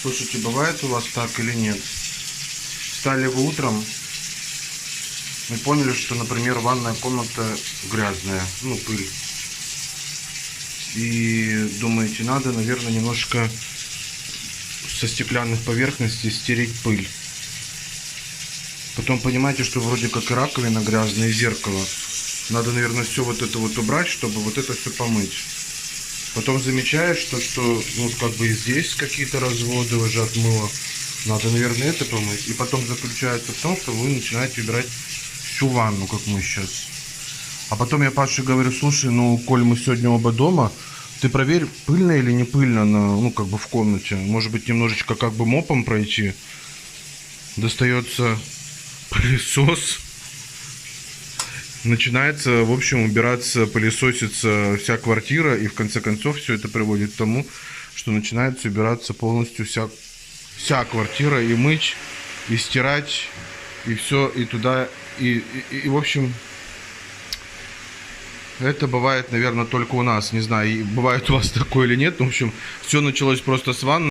Слушайте, бывает у вас так или нет? Встали вы утром и поняли, что, например, ванная комната грязная, ну, пыль. И думаете, надо, наверное, немножко со стеклянных поверхностей стереть пыль. Потом понимаете, что вроде как и раковина грязная, и зеркало. Надо, наверное, все вот это вот убрать, чтобы вот это все помыть. Потом замечаешь, что ну, как бы и здесь какие-то разводы уже от мыла. Надо, наверное, это помыть. И потом заключается в том, что вы начинаете убирать всю ванну, как мы сейчас. А потом я Паше говорю, слушай, ну, коль мы сегодня оба дома, ты проверь, пыльно или не пыльно, ну, как бы в комнате. Может быть, немножечко как бы мопом пройти. Достается пылесос. Начинается, в общем, убираться, пылесосится вся квартира. И в конце концов все это приводит к тому, что начинается убираться полностью вся квартира. И мыть, и стирать, и все, и туда, и в общем... Это бывает, наверное, только у нас. Не знаю, и бывает у вас такое или нет. В общем, все началось просто с ванны.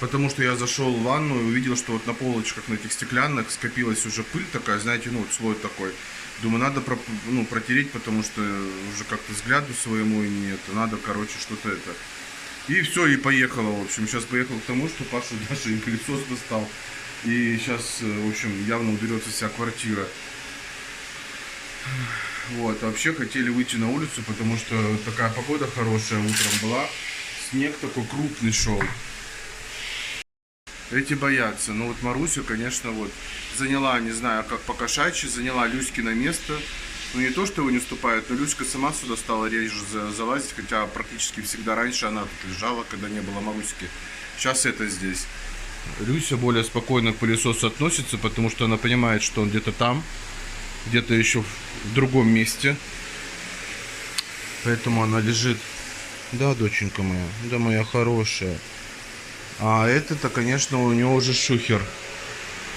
Потому что я зашел в ванну и увидел, что вот на полочках, на этих стеклянных, скопилась уже пыль такая, знаете, ну, вот слой такой. Думаю, надо протереть, потому что уже как-то взгляду своему и нет. Надо, короче, что-то это. И все, и поехало, в общем. Сейчас поехал к тому, что Паша даже и пылесос достал. И сейчас, в общем, явно уберется вся квартира. Вот, вообще хотели выйти на улицу, потому что такая погода хорошая утром была. Снег такой крупный шел. Эти боятся. Но вот Маруся, конечно, вот заняла, не знаю, как по-кошачьи, заняла Люськино место. Ну не то, что его не уступает, но Люська сама сюда стала реже залазить, хотя практически всегда раньше она тут лежала, когда не было Маруськи. Сейчас это здесь. Люся более спокойно к пылесосу относится, потому что она понимает, что он где-то там. Где-то еще в другом месте. Поэтому она лежит. Да, доченька моя. Да, моя хорошая. А это-то, конечно, у него уже шухер.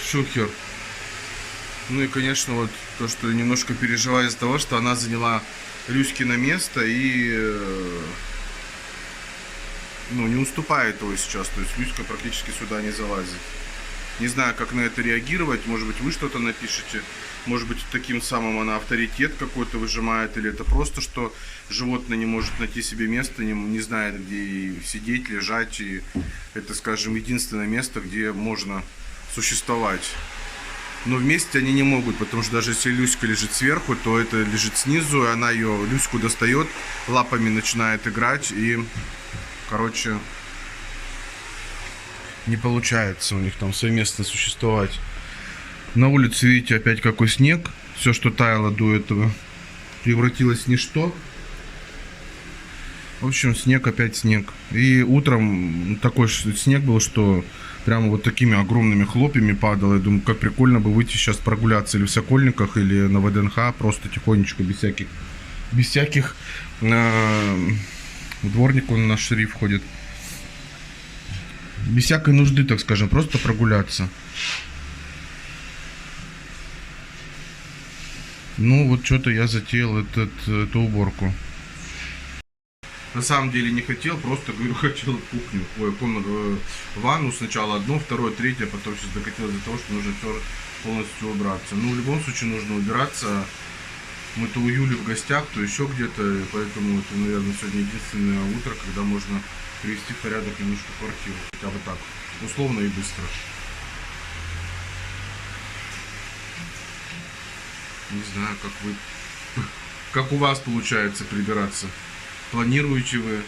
Шухер. Ну и, конечно, вот то, что немножко переживаю из-за того, что она заняла Люськино место и ну, не уступает его сейчас. То есть Люська практически сюда не залазит. Не знаю, как на это реагировать. Может быть, вы что-то напишите. Может быть, таким самым она авторитет какой-то выжимает. Или это просто, что животное не может найти себе место, не знает, где сидеть, лежать. И это, скажем, единственное место, где можно существовать. Но вместе они не могут, потому что даже если Люська лежит сверху, то это лежит снизу. И она ее, Люську достает, лапами начинает играть. И, короче... Не получается у них там совместно существовать. На улице, видите, опять какой снег. Все, что таяло до этого, превратилось в ничто. В общем, снег, опять снег. И утром такой снег был, что прямо вот такими огромными хлопьями падал. Я думаю, как прикольно бы выйти сейчас прогуляться или в Сокольниках, или на ВДНХ, просто тихонечко, без всяких дворник, он наш шериф ходит. Без всякой нужды, так скажем, просто прогуляться. Ну, вот что-то я затеял эту уборку. На самом деле не хотел, просто, говорю, хотел кухню, комнату, ванну сначала одну, вторую, третью, а потом сейчас докатилось до того, что нужно все полностью убраться. Ну, в любом случае нужно убираться. Мы то у Юли в гостях, то еще где-то, поэтому это, наверное, сегодня единственное утро, когда можно привести в порядок немножко квартиру, хотя бы так, условно и быстро. Не знаю, как у вас получается прибираться. Планируете вы?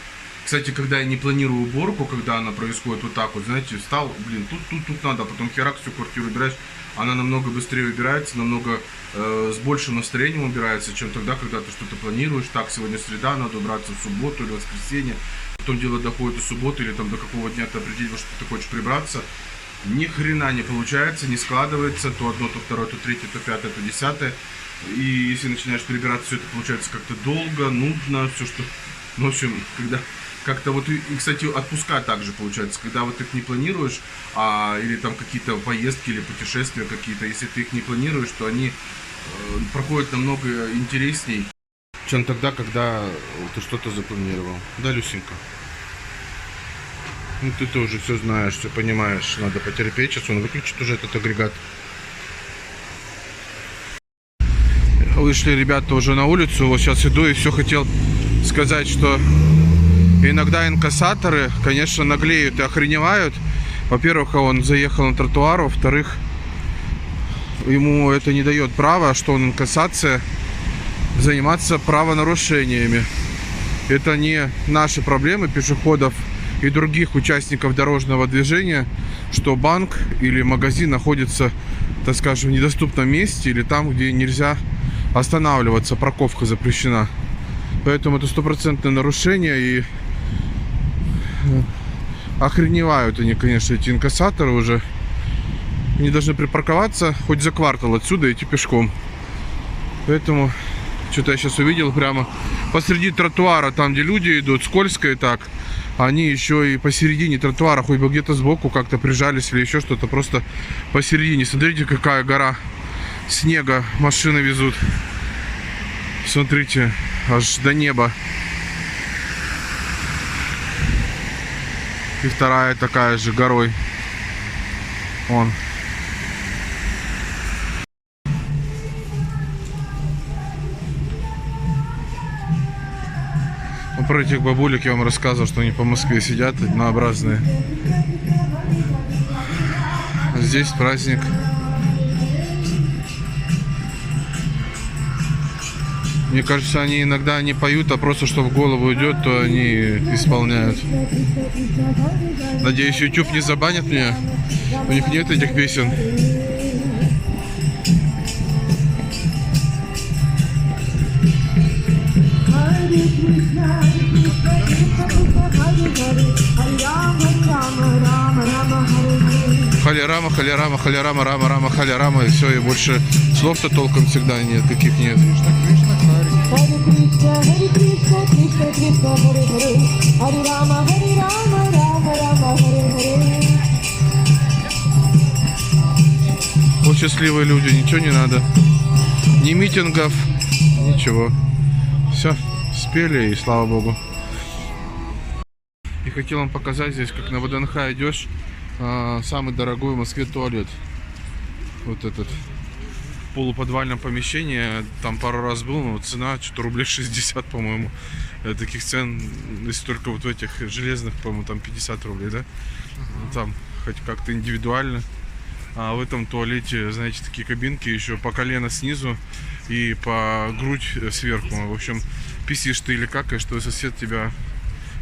Кстати, когда я не планирую уборку, когда она происходит вот так вот, знаете, встал, блин, тут надо, а потом херак всю квартиру убираешь, она намного быстрее убирается, намного с большим настроением убирается, чем тогда, когда ты что-то планируешь. Так, сегодня среда, надо убраться в субботу или воскресенье. Потом дело доходит до субботы или там до какого дня ты определил, что ты хочешь прибраться. Ни хрена не получается, не складывается. То одно, то второе, то третье, то пятое, то десятое. И если начинаешь прибираться, все это получается как-то долго, нудно, все что... Ну, в общем, когда как-то вот... И, кстати, отпуска также получается. Когда вот их не планируешь, или там какие-то поездки или путешествия какие-то, если ты их не планируешь, то они проходят намного интересней, чем тогда, когда ты что-то запланировал. Да, Люсенька? Ну ты тоже все знаешь, все понимаешь. Надо потерпеть. Сейчас он выключит уже этот агрегат. Вышли ребята уже на улицу. Вот сейчас иду и все хотел сказать, что иногда инкассаторы, конечно, наглеют и охреневают. Во-первых, он заехал на тротуар. Во-вторых, ему это не дает права, что он инкассация, заниматься правонарушениями. Это не наши проблемы пешеходов и других участников дорожного движения, что банк или магазин находится, так скажем, в недоступном месте или там, где нельзя останавливаться, парковка запрещена. Поэтому это стопроцентное нарушение, и охреневают они, конечно, эти инкассаторы уже. Они должны припарковаться хоть за квартал отсюда и идти пешком. Поэтому что-то я сейчас увидел прямо посреди тротуара, там где люди идут, скользко и так. Они еще и посередине тротуара, хоть бы где-то сбоку как-то прижались или еще что-то, просто посередине. Смотрите, какая гора снега машины везут. Смотрите, аж до неба. И вторая такая же горой. Вон. Про этих бабулек я вам рассказывал, что они по Москве сидят, однообразные. Здесь праздник. Мне кажется, они иногда не поют, а просто что в голову идет, то они исполняют. Надеюсь, YouTube не забанит меня. У них нет этих песен. Халя-рама, халя-рама, халя-рама, рама-рама, халя-рама. И все, и больше слов-то толком всегда нет, таких нет. Вот счастливые люди, ничего не надо. Ни митингов, ничего. Все, спели, и слава богу. И хотел вам показать здесь, как на ВДНХ идешь, самый дорогой в Москве туалет. Вот этот. В полуподвальном помещении, там пару раз был, но цена что-то рублей 60, по-моему. Таких цен, если только вот в этих железных, по-моему, там 50 рублей, да? Там хоть как-то индивидуально. А в этом туалете, знаете, такие кабинки еще по колено снизу и по грудь сверху. В общем, писишь ты или какаешь, что сосед тебя,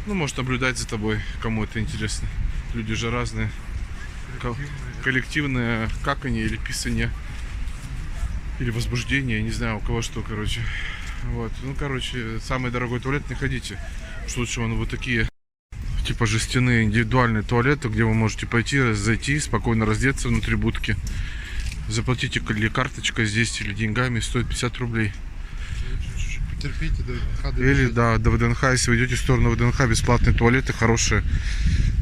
ну, может наблюдать за тобой, кому это интересно. Люди же разные. Коллективное каканье или писание, или возбуждение, не знаю, у кого что, короче. Вот, ну, короче, самый дорогой туалет не ходите. Что лучше, вон вот такие, типа жестяные индивидуальные туалеты, где вы можете пойти, зайти, спокойно раздеться внутри будки. Заплатите или карточкой здесь, или деньгами, стоит 50 рублей. Потерпите до ВДНХ. Или, да, до ВДНХ, если вы идете в сторону ВДНХ, бесплатные туалеты хорошие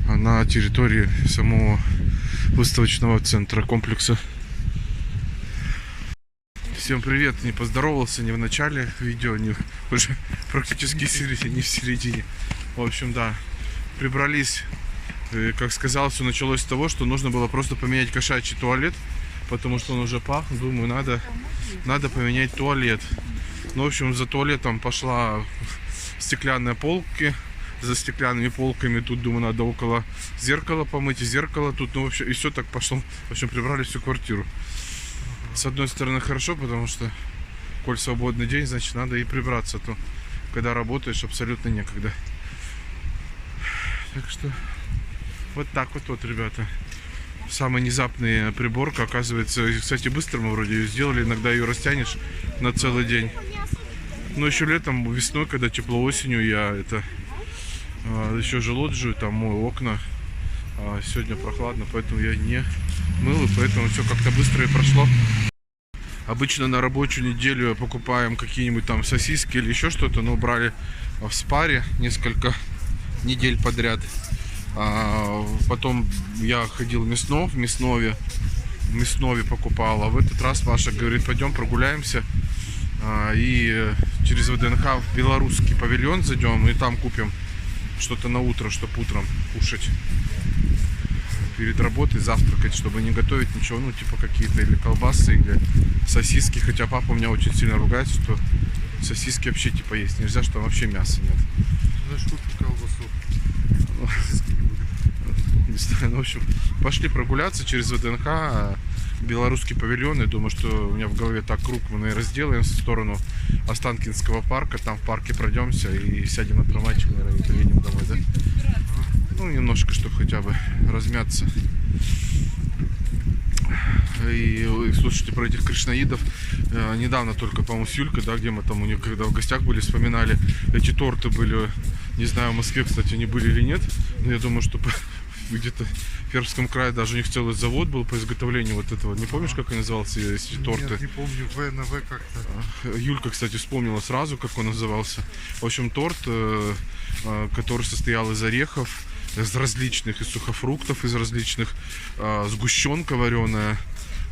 на территории самого выставочного центра, комплекса. Всем привет, не поздоровался ни в начале видео, ни уже практически не в середине. В общем, да, прибрались, как сказал, все началось с того, что нужно было просто поменять кошачий туалет, потому что он уже пах. Думаю, надо поменять туалет. Ну, в общем, за туалетом пошла стеклянные полки. За стеклянными полками тут, думаю, надо около зеркала помыть, и зеркало тут, ну, вообще, и все так пошло. В общем, прибрали всю квартиру. С одной стороны, хорошо, потому что, коль свободный день, значит, надо и прибраться, то когда работаешь, абсолютно некогда. Так что, вот так вот, ребята. Самая внезапная приборка, оказывается, кстати, быстро мы вроде ее сделали, иногда ее растянешь на целый день. Но еще летом, весной, когда тепло, осенью, я еще же лоджию, там мою окна. А сегодня прохладно, поэтому я не мыл, и поэтому все как-то быстро и прошло. Обычно на рабочую неделю покупаем какие-нибудь там сосиски или еще что-то, но брали в Спаре несколько недель подряд. Потом я ходил в Мяснове покупал, а в этот раз Маша говорит, пойдем прогуляемся и через ВДНХ в белорусский павильон зайдем и там купим что-то на утро, чтобы утром кушать. перед работой завтракать, чтобы не готовить ничего, ну, типа какие-то или колбасы, или сосиски. Хотя папа у меня очень сильно ругается, что сосиски вообще типа есть нельзя, что там вообще мяса нет. Знаешь, купи колбасу. Сосиски не будем. Не знаю, ну, в общем, пошли прогуляться через ВДНХ, белорусский павильон. Я думаю, что у меня в голове так круг, мы, наверное, сделаем в сторону Останкинского парка. Там в парке пройдемся и сядем на трамвайчик, наверное, и приедем домой, да? Ну, немножко, чтобы хотя бы размяться. И слушайте, про этих кришнаидов. Недавно только, по-моему, с Юлькой, да, где мы там у них, когда в гостях были, вспоминали. Эти торты были, не знаю, в Москве, кстати, они были или нет. Но я думаю, что где-то в Пермском крае даже у них целый завод был по изготовлению вот этого. Не помнишь, как они назывался, эти торты? Нет, не помню, ВНВ как-то. Юлька, кстати, вспомнила сразу, как он назывался. В общем, торт, который состоял из орехов, из различных, из сухофруктов, из различных, сгущенка вареная.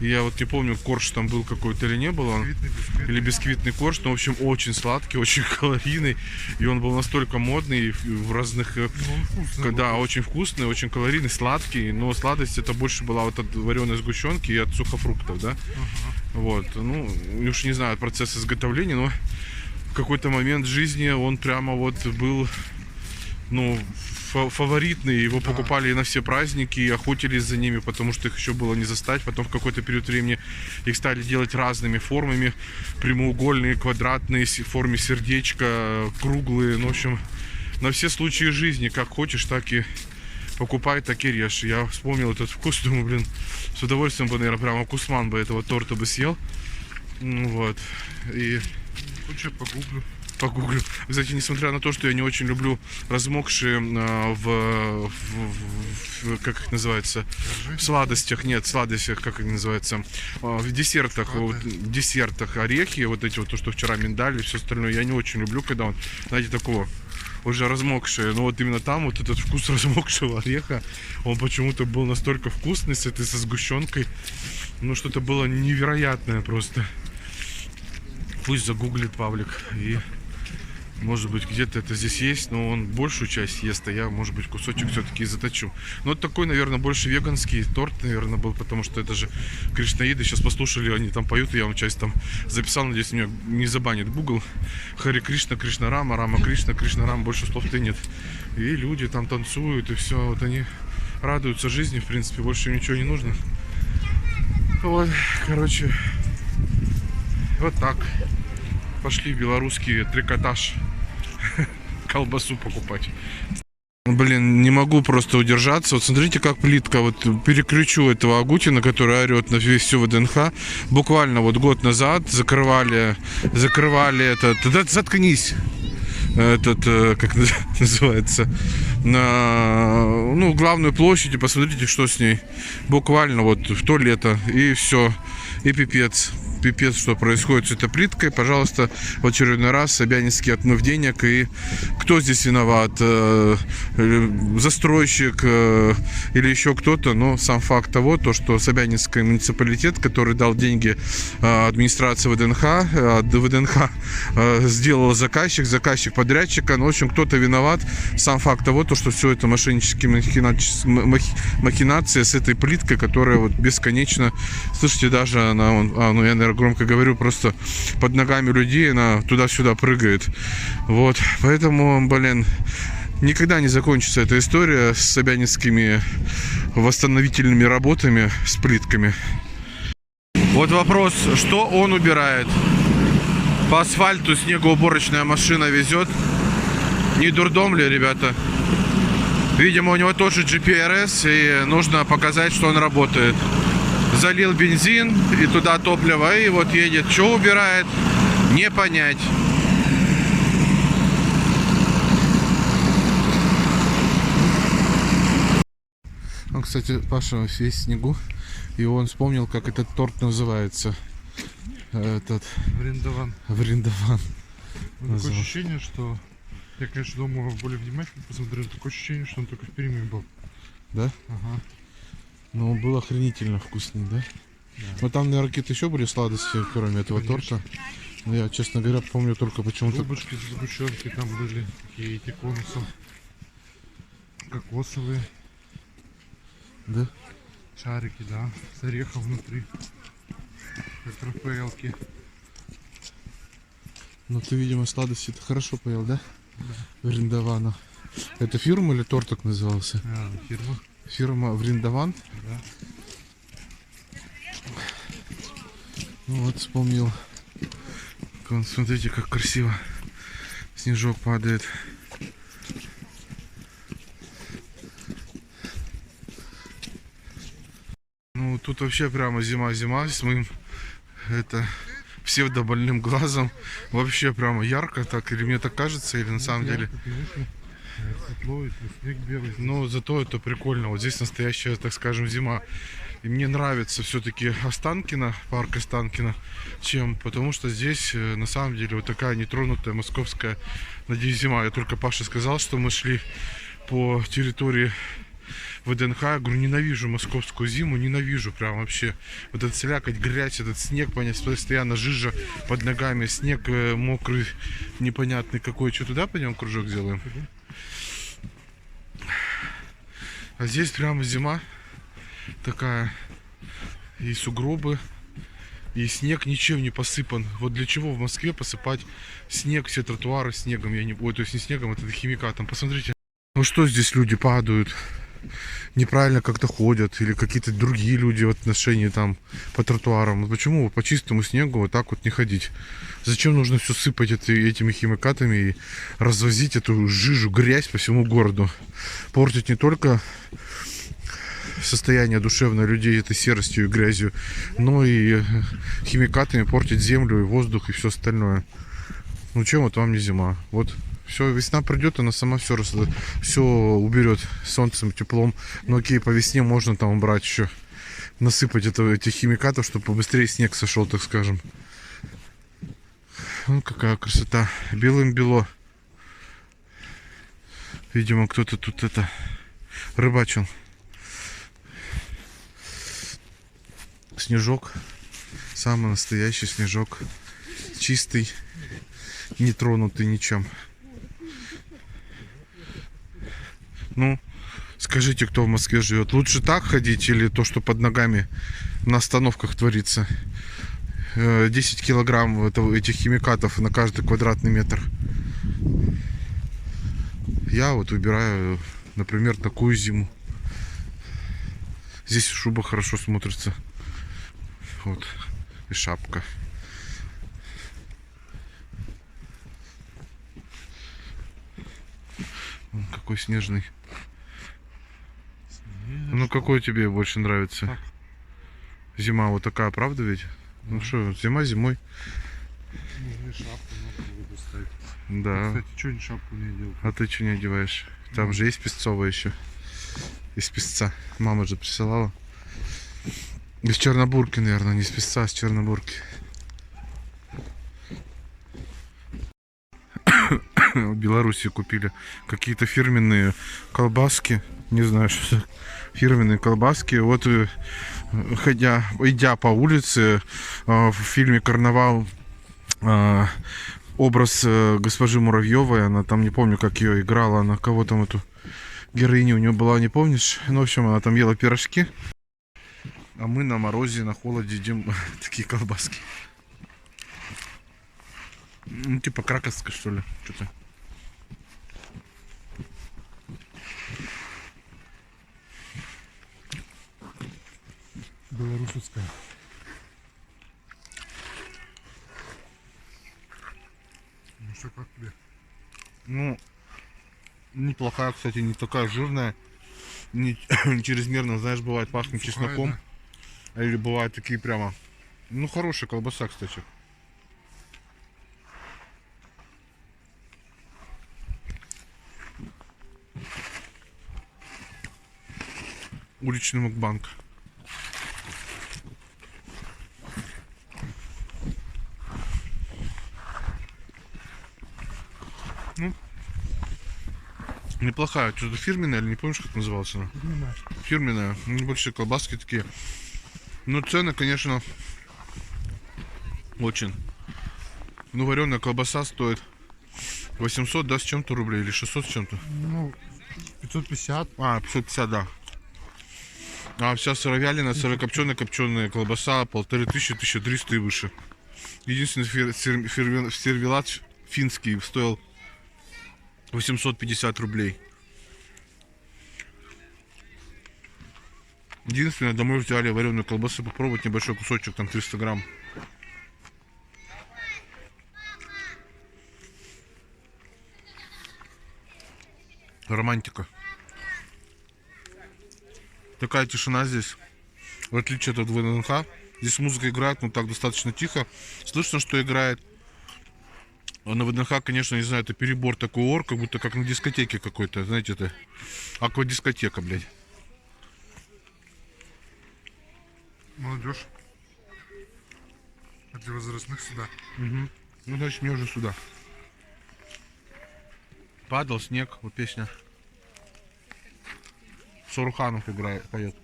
Я вот не помню, корж там был какой-то или не был он, или бисквитный корж, но в общем очень сладкий, очень калорийный, и он был настолько модный в разных, да, очень вкусный, очень калорийный, сладкий, но сладость это больше была вот от вареной сгущенки и от сухофруктов, да, вот, ну, уж не знаю процесс изготовления, но в какой-то момент жизни он прямо вот был, ну, фаворитный, его покупали на все праздники и охотились за ними, потому что их еще было не застать. Потом в какой-то период времени их стали делать разными формами, прямоугольные, квадратные, в форме сердечка, круглые, ну, в общем, на все случаи жизни, как хочешь, так и покупай, так и режь. Я вспомнил этот вкус, думаю, блин, с удовольствием бы, наверное, прямо кусман бы этого торта бы съел. Вот, и... Хочешь, я погуглю. Погуглю. Кстати, несмотря на то, что я не очень люблю размокшие как их называется, в сладостях, нет, сладостях, как их называется, в десертах, вот, в десертах орехи, вот эти вот, то, что вчера миндаль и все остальное, я не очень люблю, когда он, знаете, такого уже размокшие, но вот именно там вот этот вкус размокшего ореха, он почему-то был настолько вкусный с этой, со сгущенкой, ну что-то было невероятное просто. Пусть загуглит Павлик, и может быть где-то это здесь есть, но он большую часть ест, а я, может быть, кусочек все-таки заточу. Но вот такой, наверное, больше веганский торт, наверное, был, потому что это же кришнаиды. Сейчас послушали, они там поют, и я вам часть там записал, надеюсь, меня не забанит Google. Хари Кришна, Кришна Рама, Рама Кришна, Кришна Рама, больше слов-то нет. И люди там танцуют, и все, вот они радуются жизни, в принципе, больше им ничего не нужно. Вот, короче, вот так. Пошли в белорусский трикотаж колбасу покупать. Блин, не могу просто удержаться. Вот смотрите, как плитка. Вот переключу этого Агутина, который орет на всю ВДНХ. Буквально вот год назад закрывали этот... Да заткнись! Этот, как называется, на, ну, главную площадь, и посмотрите, что с ней. Буквально вот в то лето, и все, и пипец. Пипец, что происходит с этой плиткой. Пожалуйста, в очередной раз Собянинский отмыв денег. И кто здесь виноват? Застройщик или еще кто-то? Но сам факт того, то, что Собянинский муниципалитет, который дал деньги администрации ВДНХ, сделал заказчик подрядчика. Ну, в общем, кто-то виноват. Сам факт того, то, что все это мошеннические махинации с этой плиткой, которая вот бесконечно, слышите, даже она, ну, я, наверное, громко говорю, просто под ногами людей она туда-сюда прыгает. Вот, поэтому, блин, никогда не закончится эта история с собянинскими восстановительными работами, с плитками. Вот вопрос, что он убирает? По асфальту снегоуборочная машина везет. Не дурдом ли, ребята? Видимо, у него тоже GPRS, и нужно показать, что он работает. Залил бензин и туда топливо, и вот едет. Что убирает, не понять. Он, кстати, Паша весь в снегу, и он вспомнил, как этот торт называется. Этот... Вриндаван. Такое ощущение, что... Я, конечно, думаю, более внимательно посмотрел. Такое ощущение, что он только в Перми был. Да? Ага. Ну, он был охренительно вкусный, да? Да. Но там, наверное, какие-то еще были сладости, кроме этого торта. Но я, честно говоря, помню только почему-то... Трубочки с сгущенкой там были, такие эти конусы. Кокосовые. Да? Шарики, да. С орехом внутри. Как рафаэлки. Ну ты, видимо, сладости ты хорошо поел, да? Вриндавана. Это фирма или торт так назывался? Фирма. Фирма Вриндаван? Да. Ну вот, вспомнил. Вон, смотрите, как красиво снежок падает. Ну, тут вообще прямо зима-зима с моим псевдобольным глазом. Вообще прямо ярко так, или мне так кажется, или на самом деле. Конечно. Светло, и снег белый. Но зато это прикольно. Вот здесь настоящая, так скажем, зима. И мне нравится все-таки Останкино, парк Останкино, потому что здесь на самом деле вот такая нетронутая московская, надеюсь, зима. Я только Паше сказал, что мы шли по территории ВДНХ. Я говорю, ненавижу московскую зиму, ненавижу прям вообще. Вот этот слякоть, грязь, этот снег, постоянно жижа под ногами, снег мокрый, непонятный какой. Что, туда пойдем кружок сделаем? А здесь прямо зима такая, и сугробы, и снег ничем не посыпан. Вот для чего в Москве посыпать снег, все тротуары снегом, то есть не снегом, это химикатом. Посмотрите, ну что здесь люди падают, неправильно как-то ходят, или какие-то другие люди в отношении там по тротуарам. Почему по чистому снегу вот так вот не ходить? Зачем нужно все сыпать этими химикатами и развозить эту жижу, грязь по всему городу? Портить не только состояние душевное людей этой серостью и грязью, но и химикатами портить землю и воздух и все остальное. Ну чем вот вам не зима? Вот все, весна придет, она сама все уберет солнцем, теплом. Но окей, по весне можно там убрать еще, насыпать этих химикатов, чтобы побыстрее снег сошел, так скажем. Ну какая красота, белым бело. Видимо, кто-то тут рыбачил. Снежок, самый настоящий снежок, чистый, не тронутый ничем. Ну, скажите, кто в Москве живет, лучше так ходить или то, что под ногами на остановках творится? 10 килограмм этих химикатов на каждый квадратный метр. Я вот выбираю, например, такую зиму. Здесь шуба хорошо смотрится. Вот, и шапка. Вон какой снежный. Ну какой тебе больше нравится? Так. Зима вот такая, правда ведь? Ну что, зима зимой. Нужны шапку, надо достать. Да. Кстати, что шапку не одел? А ты что не одеваешь? Там же есть песцовая еще. Из песца. Мама же присылала. Из Чернобурки, наверное, не из песца, а с Чернобурки. В Беларуси купили какие-то фирменные колбаски. Не знаю, что это. Фирменные колбаски. Вот идя по улице, в фильме «Карнавал» образ госпожи Муравьевой, она там, не помню, как ее играла, она кого там эту героиню у нее была, не помнишь? Ну, в общем, она там ела пирожки. А мы на морозе, на холоде едим такие колбаски. Ну, типа краковская, что ли, что-то. Белорусская. Ну что, как тебе? Ну, неплохая, кстати, не такая жирная. Не чрезмерно, знаешь, бывает пахнет Сухая, чесноком. Или бывают такие прямо. Ну, хорошая колбаса, кстати. Уличный мукбанг. Ну, неплохая. Что-то фирменная, или не помнишь, как называлась она? Фирменная. Небольшие колбаски такие. Ну, цены, конечно, очень. Ну, вареная колбаса стоит 800, да, с чем-то рублей, или 600 с чем-то. Ну, 550. А, 550, да. А вся сыровяленая, сырокопченая колбаса 1500-1300 и выше. Единственный сервелат финский стоил 850 рублей. Единственное, домой взяли вареную колбасу попробовать, небольшой кусочек, там 300 грамм. Романтика. Такая тишина здесь. В отличие от ВНХ. Здесь музыка играет, но так достаточно тихо. Слышно, что играет. А на ВДНХ, конечно, не знаю, это перебор такой ор, как будто как на дискотеке какой-то. Знаете, это аквадискотека, блядь. Молодежь. А для возрастных сюда. Угу. Ну, значит, мне уже сюда. Падал снег, вот песня. Соруханов играет, поет.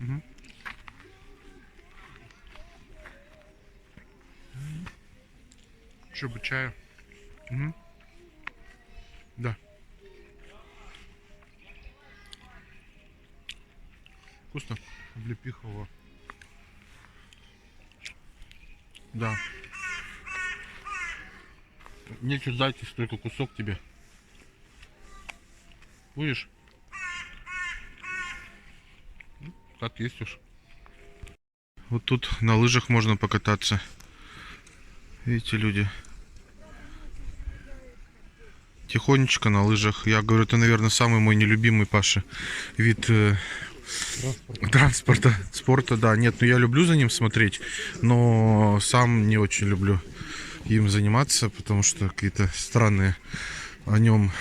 Угу. Еще бы чаю. Угу. Да. Вкусно? Облепихово. Да. Нечего дать, если только кусок тебе. Будешь? Как есть уж. Вот тут на лыжах можно покататься. Видите, люди. Тихонечко на лыжах. Я говорю, это, наверное, самый мой нелюбимый, Паша, вид транспорта, спорта, да. Нет, ну я люблю за ним смотреть, но сам не очень люблю им заниматься, потому что какие-то странные о нем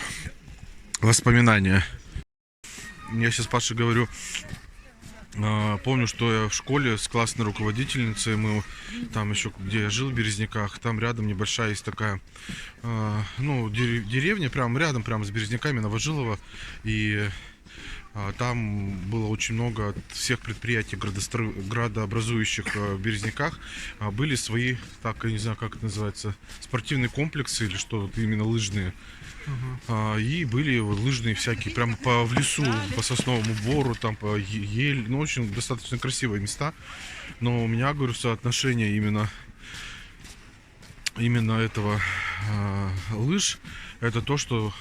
воспоминания. Я сейчас Паше говорю, помню, что я в школе с классной руководительницей, мы там еще, где я жил в Березняках, там рядом небольшая есть такая, ну, деревня, прям рядом, прям с Березняками, Новожилово, и там было очень много всех предприятий градообразующих в Березняках. Были свои, так, я не знаю, как это называется, спортивные комплексы или что, вот именно лыжные. И были лыжные всякие, прямо в лесу, по Сосновому Бору, там по ель, ну, очень достаточно красивые места. Но у меня, говорю, соотношение именно этого лыж, это то, что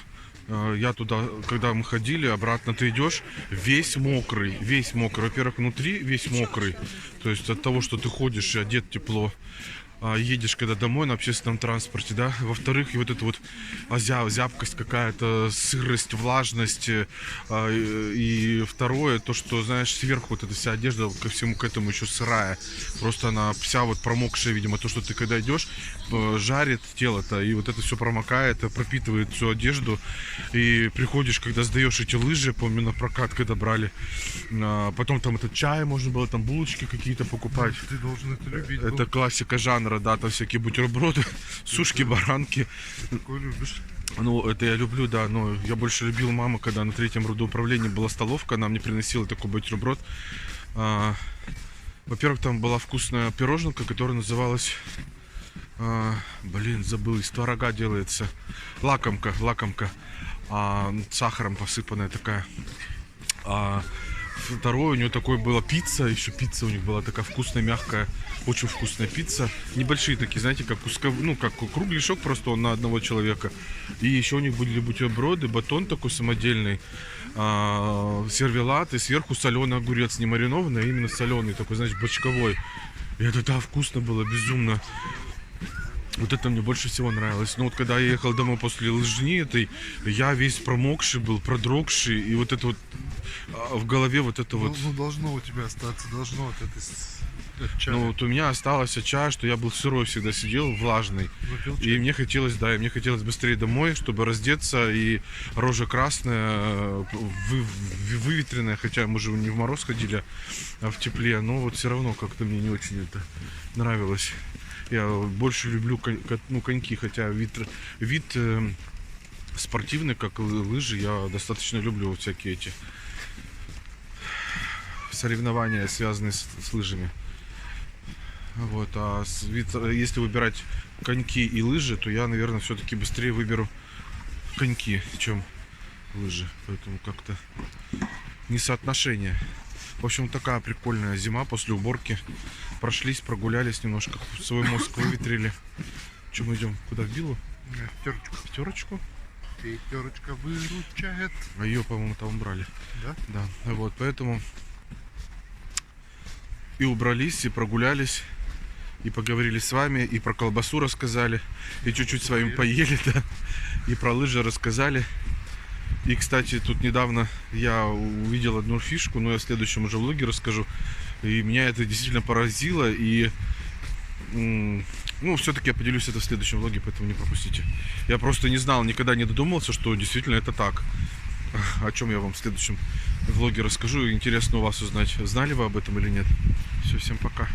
я туда, когда мы ходили, обратно ты идешь, весь мокрый. Во-первых, внутри весь мокрый. То есть от того, что ты ходишь и одет тепло, едешь когда домой на общественном транспорте, да. Во-вторых, и вот эта вот зябкость какая-то, сырость, влажность. И второе, то, что, знаешь, сверху вот эта вся одежда ко всему к этому еще сырая. Просто она вся вот промокшая, видимо, то, что ты когда идешь, жарит тело-то, и вот это все промокает, пропитывает всю одежду. И приходишь, когда сдаешь эти лыжи, помню, на прокат, когда брали, потом там этот чай можно было, там булочки какие-то покупать. Ты должен это любить. Это классика жанра, да, там всякие бутерброды, сушки, баранки. Такое любишь? Ну, это я люблю, да, но я больше любил маму, когда на третьем родоуправлении была столовка, она мне приносила такой бутерброд. Во-первых, там была вкусная пироженка, которая называлась, забыл, из творога делается, лакомка, с сахаром посыпанная такая. Второе, у нее такое была пицца, еще пицца у них была такая вкусная, мягкая, очень вкусная пицца. Небольшие такие, знаете, как ну, как кругляшок просто он на одного человека. И еще у них были бутерброды, батон такой самодельный, сервелат, и сверху соленый огурец, не маринованный, а именно соленый, такой, знаешь, бочковой. И это, да, вкусно было, безумно. Вот это мне больше всего нравилось. Но вот когда я ехал домой после лыжни этой, я весь промокший был, продрогший, и вот это вот в голове вот это вот... Ну, должно у тебя остаться, должно вот это чай. Ну, вот у меня осталось от чая, что я был сырой всегда сидел, влажный. И мне хотелось, да, быстрее домой, чтобы раздеться, и рожа красная, выветренная, хотя мы же не в мороз ходили, а в тепле, но вот все равно как-то мне не очень это нравилось. Я больше люблю коньки, хотя вид спортивный, как лыжи, я достаточно люблю вот всякие эти соревнования, связанные с лыжами. Вот, если выбирать коньки и лыжи, то я, наверное, все-таки быстрее выберу коньки, чем лыжи. Поэтому как-то несоотношение. В общем, такая прикольная зима после уборки. Прошлись, прогулялись немножко, свой мозг выветрили. Че мы идем? Куда, в Билу? Пятерочку. Пятерочку? Пятерочка выручает. А ее, по-моему, там убрали. Да? Да, вот, поэтому и убрались, и прогулялись, и поговорили с вами, и про колбасу рассказали, и чуть-чуть с вами поели, да, и про лыжи рассказали. И, кстати, тут недавно я увидел одну фишку, но я в следующем уже влоге расскажу, и меня это действительно поразило, и ну, все-таки я поделюсь это в следующем влоге, поэтому не пропустите. Я просто не знал, никогда не додумался, что действительно это так. О чем я вам в следующем влоге расскажу. Интересно у вас узнать, знали вы об этом или нет. Все, всем пока.